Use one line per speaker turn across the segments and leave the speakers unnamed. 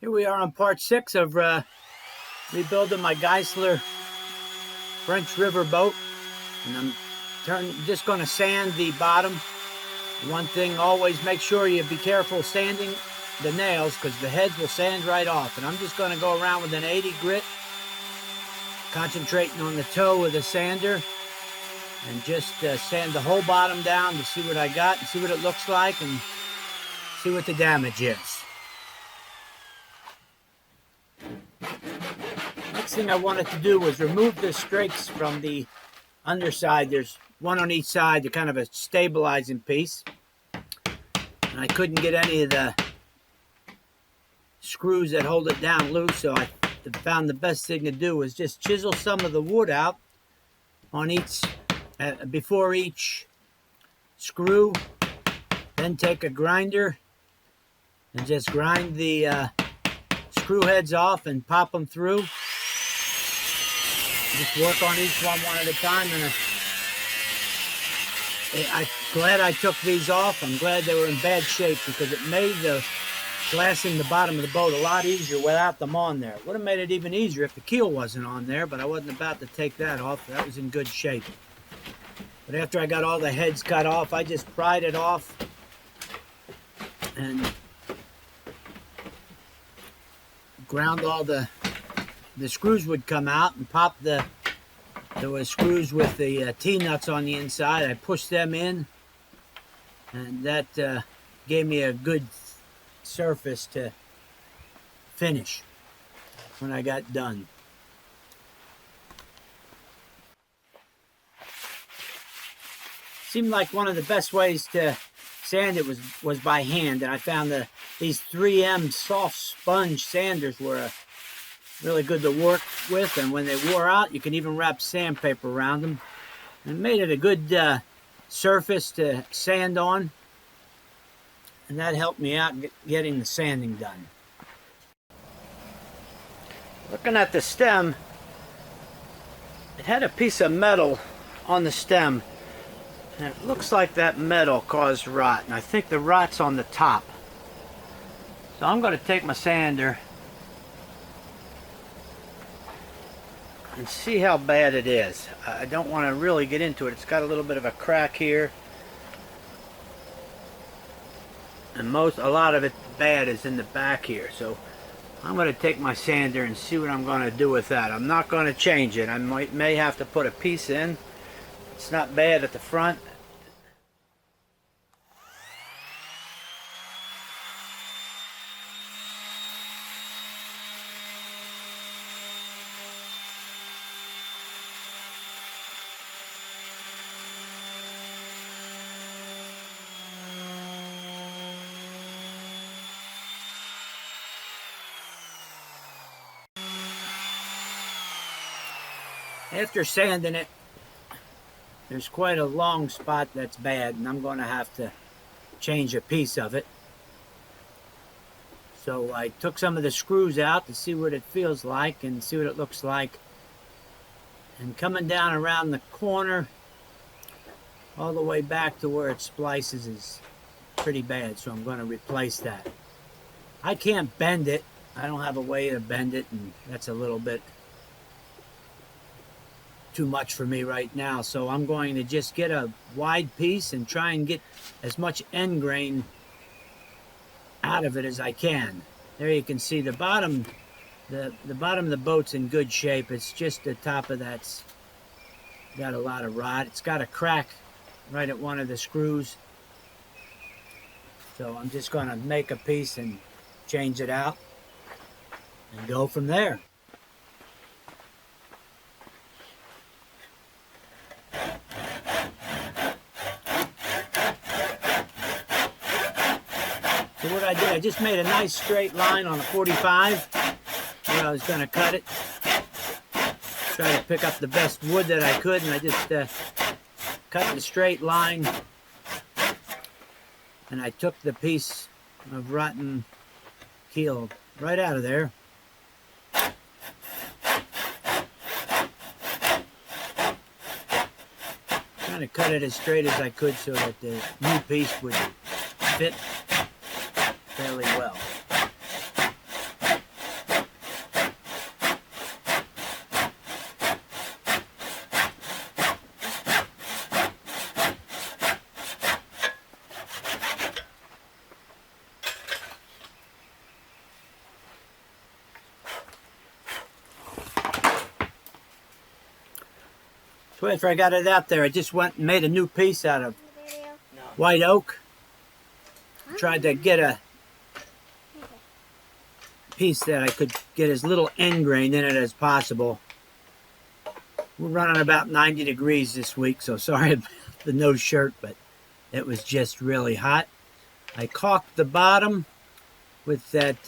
Here we are on part 6 of rebuilding my Giesler French River boat, and I'm just going to sand the bottom. One thing, always make sure you be careful sanding the nails because the heads will sand right off. And I'm just going to go around with an 80 grit, concentrating on the toe with a sander, and just sand the whole bottom down to see what I got and see what it looks like and see what the damage is. Next thing I wanted to do was remove the strakes from the underside. There's one on each side, they're kind of a stabilizing piece. And I couldn't get any of the screws that hold it down loose, so I found the best thing to do was just chisel some of the wood out on each, before each screw. Then take a grinder and just grind the screw heads off and pop them through. Just work on each one at a time. And I'm glad I took these off. I'm glad they were in bad shape because it made the glassing the bottom of the boat a lot easier without them on there. It would have made it even easier if the keel wasn't on there, but I wasn't about to take that off. That was in good shape. But after I got all the heads cut off, I just pried it off and ground all the screws would come out and pop there were screws with the T-nuts on the inside. I pushed them in, and that gave me a good surface to finish when I got done. Seemed like one of the best ways to sand it was by hand, and I found these 3M soft sponge sanders were really good to work with, and when they wore out, you can even wrap sandpaper around them. And it made it a good surface to sand on, and that helped me out getting the sanding done. Looking at the stem, it had a piece of metal on the stem, and it looks like that metal caused rot, and I think the rot's on the top. So I'm going to take my sander and see how bad it is. I don't want to really get into it. It's got a little bit of a crack here, and a lot of it bad is in the back here. So I'm going to take my sander and see what I'm going to do with that. I'm not going to change it. I may have to put a piece in. It's not bad at the front. After sanding it, there's quite a long spot that's bad, and I'm going to have to change a piece of it. So I took some of the screws out to see what it feels like and see what it looks like. And coming down around the corner, all the way back to where it splices is pretty bad, so I'm going to replace that. I can't bend it. I don't have a way to bend it, and that's a little bit too much for me right now, so I'm going to just get a wide piece and try and get as much end grain out of it as I can. There you can see the bottom, the bottom of the boat's in good shape. It's just the top of that's got a lot of rot. It's got a crack right at one of the screws, so I'm just going to make a piece and change it out and go from there. So what I did, I just made a nice straight line on a 45 where I was going to cut it. Try to pick up the best wood that I could, and I just cut the straight line. And I took the piece of rotten keel right out of there. Trying to cut it as straight as I could so that the new piece would fit fairly well. So after I got it out there, I just went and made a new piece out of white oak. Tried to get a piece that I could get as little end grain in it as possible. We're running about 90 degrees this week, so sorry about the no shirt, but it was just really hot. I caulked the bottom with that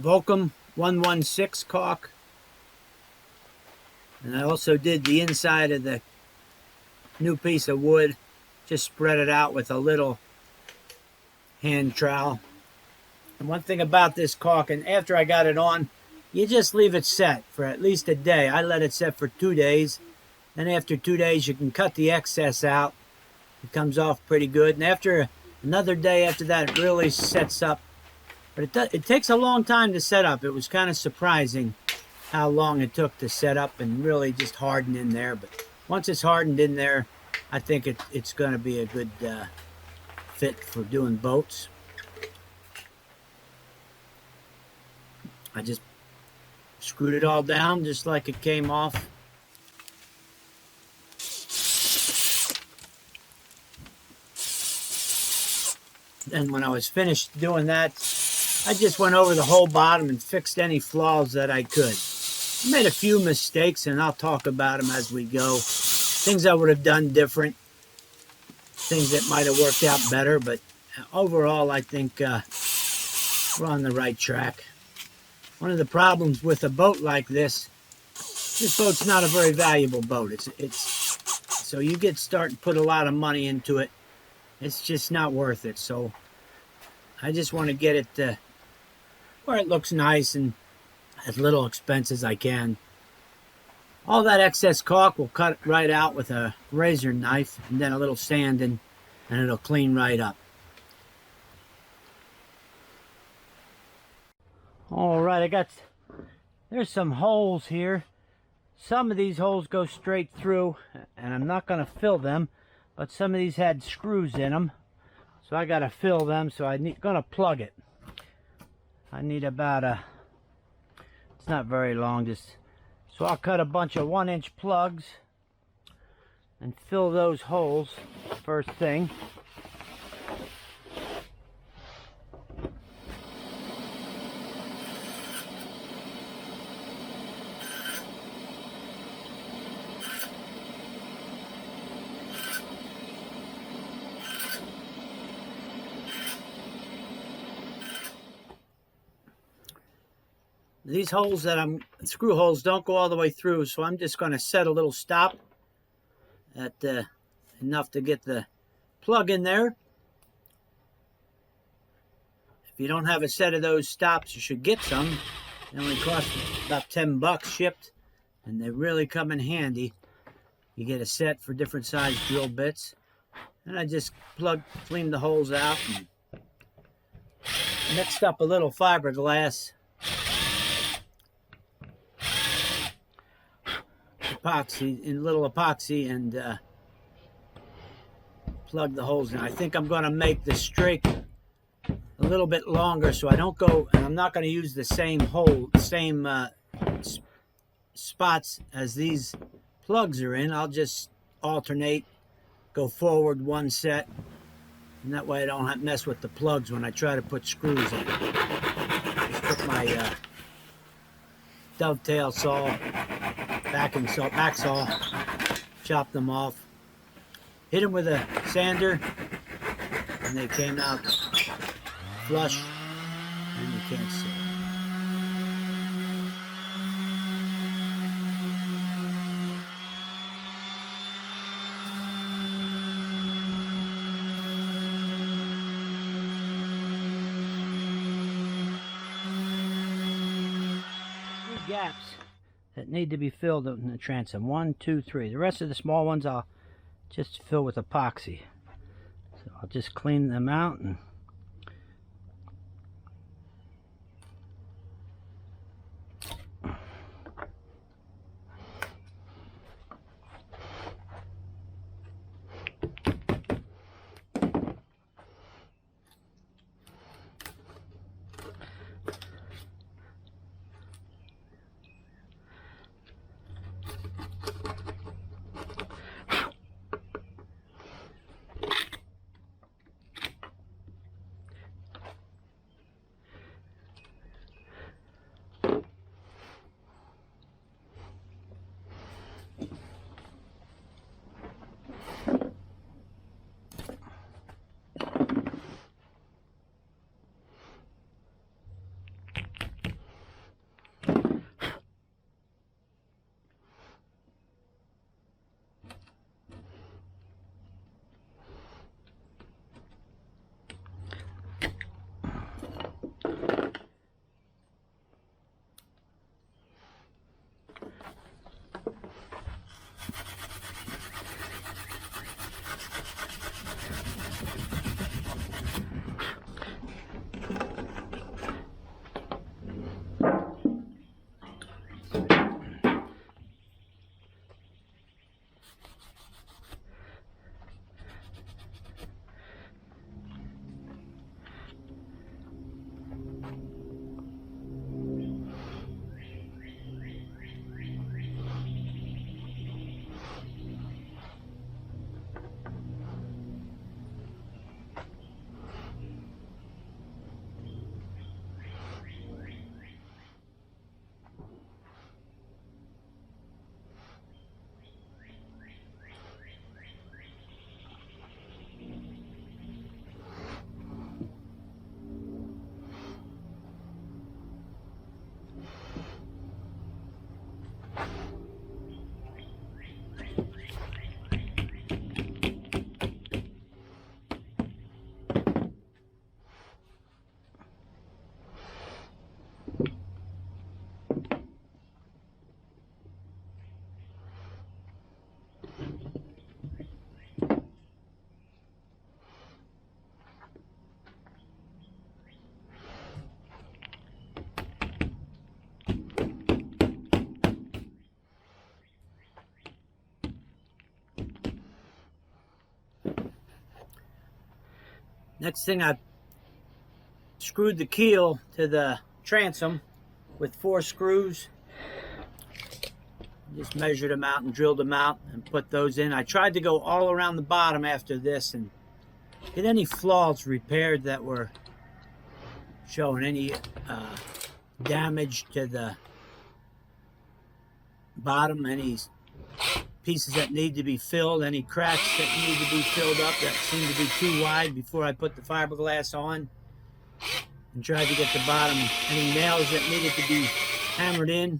Volcom 116 caulk. And I also did the inside of the new piece of wood. Just spread it out with a little hand trowel. And one thing about this caulk, and after I got it on, you just leave it set for at least a day. I let it set for 2 days. Then after 2 days, you can cut the excess out. It comes off pretty good. And after another day after that, it really sets up. But it takes a long time to set up. It was kind of surprising how long it took to set up and really just harden in there. But once it's hardened in there, I think it's going to be a good fit for doing boats. I just screwed it all down just like it came off. And when I was finished doing that, I just went over the whole bottom and fixed any flaws that I could. I made a few mistakes, and I'll talk about them as we go. Things I would have done different. Things that might have worked out better, but overall, I think we're on the right track. One of the problems with a boat like this boat's not a very valuable boat. So you get started to put a lot of money into it. It's just not worth it. So I just want to get it where it looks nice and as little expense as I can. All that excess caulk will cut right out with a razor knife and then a little sanding, and it'll clean right up. All right, there's some holes here. Some of these holes go straight through, and I'm not going to fill them, but some of these had screws in them, so I got to fill them. So I'm going to plug it. I need about it's not very long, so I'll cut a bunch of 1-inch plugs and fill those holes first thing. These holes screw holes don't go all the way through, so I'm just going to set a little stop at enough to get the plug in there. If you don't have a set of those stops, you should get some. They only cost about $10 shipped, and they really come in handy. You get a set for different size drill bits. And I just clean the holes out and mixed up a little fiberglass epoxy and plug the holes in. I think I'm going to make the strake a little bit longer so I don't go, and I'm not going to use the same spots as these plugs are in. I'll just alternate, go forward one set, and that way I don't have to mess with the plugs when I try to put screws in. Just put my dovetail saw, back saw, chop them off, hit them with a sander, and they came out flush, and you can't see. Gaps that need to be filled in the transom. 1, 2, 3. The rest of the small ones I'll just fill with epoxy. So I'll just clean them out and Next thing, I screwed the keel to the transom with 4 screws. Just measured them out and drilled them out and put those in. I tried to go all around the bottom after this and get any flaws repaired that were showing any damage to the bottom, any pieces that need to be filled, any cracks that need to be filled up that seem to be too wide before I put the fiberglass on, and tried to get the bottom, any nails that needed to be hammered in.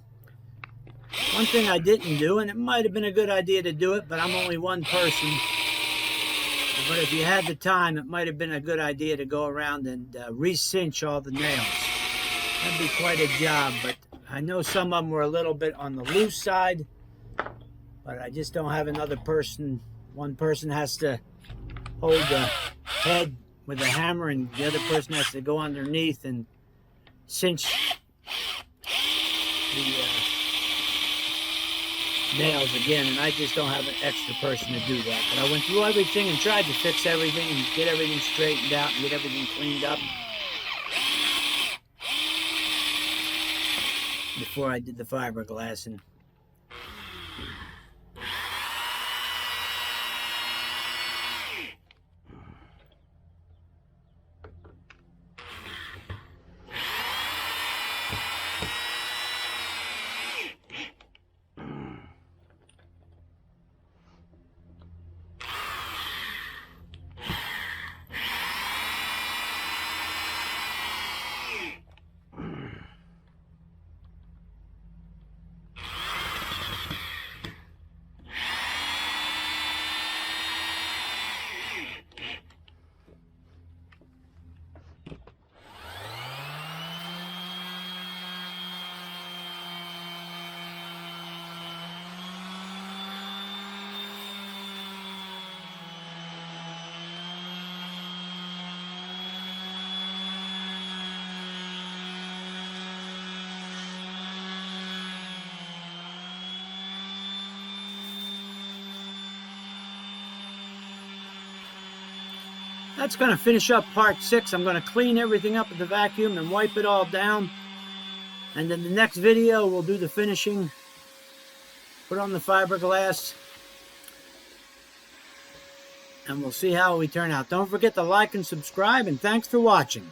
One thing I didn't do, and it might have been a good idea to do it, but I'm only one person, but if you had the time, it might have been a good idea to go around and re-cinch all the nails. That'd be quite a job, but I know some of them were a little bit on the loose side, but I just don't have another person. One person has to hold the head with a hammer, and the other person has to go underneath and cinch the nails again, and I just don't have an extra person to do that. But I went through everything and tried to fix everything and get everything straightened out and get everything cleaned up before I did the fiberglassing. That's going to finish up part 6. I'm going to clean everything up with the vacuum and wipe it all down. And then the next video, we'll do the finishing. Put on the fiberglass. And we'll see how we turn out. Don't forget to like and subscribe, and thanks for watching.